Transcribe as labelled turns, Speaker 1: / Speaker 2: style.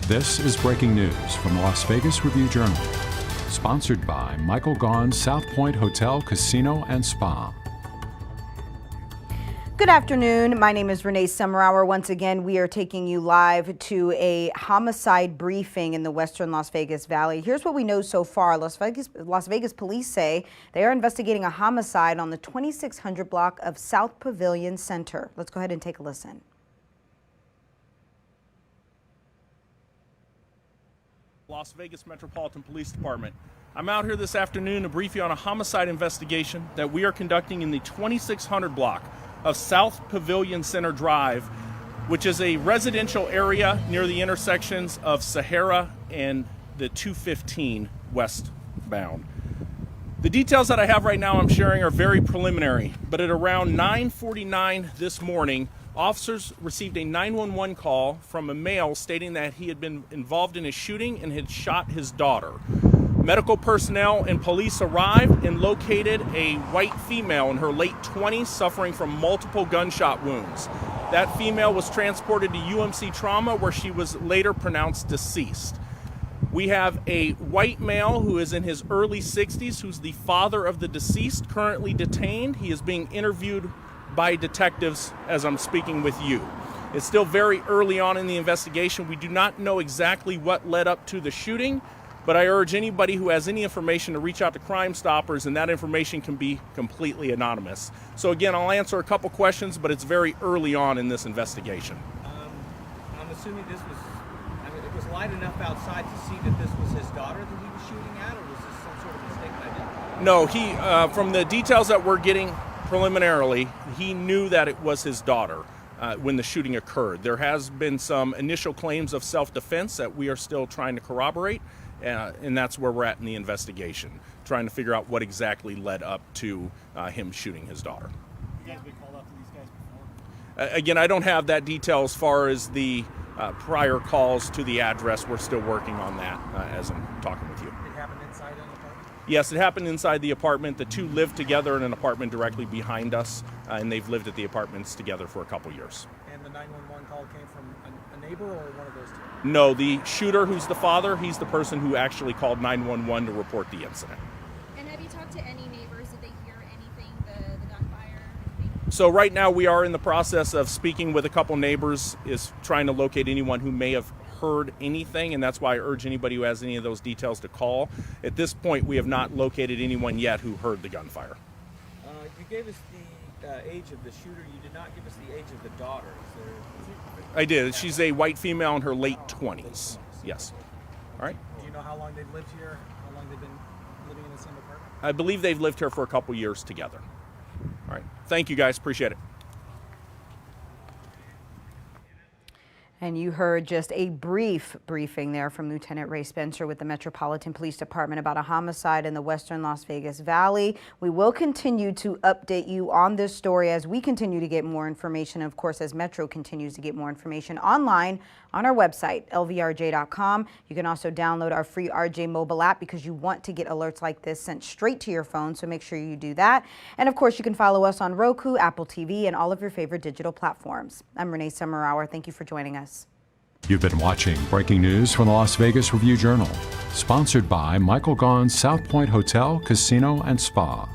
Speaker 1: This is breaking news from the Las Vegas Review-Journal, sponsored by Michael Gaughan's South Point Hotel, Casino, and Spa.
Speaker 2: Good afternoon. My name is Renee Summerhour. Once again, we are taking you live to a homicide briefing in the western Las Vegas Valley. Here's what we know so far. Las Vegas police say they are investigating a homicide on the 2600 block of South Pavilion Center. Let's go ahead and take a listen.
Speaker 3: Las Vegas Metropolitan Police Department. I'm out here this afternoon to brief you on a homicide investigation that we are conducting in the 2600 block of South Pavilion Center Drive, which is a residential area near the intersections of Sahara and the 215 westbound. The details that I have right now I'm sharing are very preliminary, but at around 9:49 this morning, officers received a 911 call from a male stating that he had been involved in a shooting and had shot his daughter. Medical personnel and police arrived and located a white female in her late 20s suffering from multiple gunshot wounds. That female was transported to UMC Trauma, where she was later pronounced deceased. We have a white male who is in his early 60s, who's the father of the deceased, currently detained. He is being interviewed by detectives as I'm speaking with you. It's still very early on in the investigation. We do not know exactly what led up to the shooting, but I urge anybody who has any information to reach out to Crime Stoppers, and that information can be completely anonymous. So again, I'll answer a couple questions, but it's very early on in this investigation.
Speaker 4: I'm assuming it was light enough outside to see that this was his daughter that he was shooting at, or was this some sort of mistaken identity?
Speaker 3: No, from the details that we're getting preliminarily, he knew that it was his daughter when the shooting occurred. There has been some initial claims of self-defense that we are still trying to corroborate, and that's where we're at in the investigation, trying to figure out what exactly led up to him shooting his daughter.
Speaker 4: You guys been called out to these guys before?
Speaker 3: Again, I don't have that detail as far as the prior calls to the address. We're still working on that as I'm talking with you.
Speaker 4: It happened inside an apartment?
Speaker 3: Yes, it happened inside the apartment. The two lived together in an apartment directly behind us, and they've lived at the apartments together for a couple years.
Speaker 4: And the 911 call came from a neighbor or one of those two?
Speaker 3: No, the shooter, who's the father, he's the person who actually called 911 to report the incident.
Speaker 5: And have you talked to any neighbors? Did they hear anything, the gunfire?
Speaker 3: So right now we are in the process of speaking with a couple neighbors, is trying to locate anyone who may have heard anything, and that's why I urge anybody who has any of those details to call. At this point, we have not located anyone yet who heard the gunfire.
Speaker 4: You gave us the age of the shooter. You did not give us the age of the daughter.
Speaker 3: I did. She's a white female in her late 20s. Yes. All right.
Speaker 4: Do you know how long they've lived here? How long they've been living in the same apartment?
Speaker 3: I believe they've lived here for a couple years together. All right. Thank you, guys. Appreciate it.
Speaker 2: And you heard just a brief briefing there from Lieutenant Ray Spencer with the Metropolitan Police Department about a homicide in the western Las Vegas Valley. We will continue to update you on this story as we continue to get more information. Of course, as Metro continues to get more information online on our website, lvrj.com. You can also download our free RJ mobile app because you want to get alerts like this sent straight to your phone. So make sure you do that. And of course, you can follow us on Roku, Apple TV, and all of your favorite digital platforms. I'm Renee Summerhour. Thank you for joining us.
Speaker 1: You've been watching breaking news from the Las Vegas Review-Journal, sponsored by Michael Gaughan's South Point Hotel, Casino, and Spa.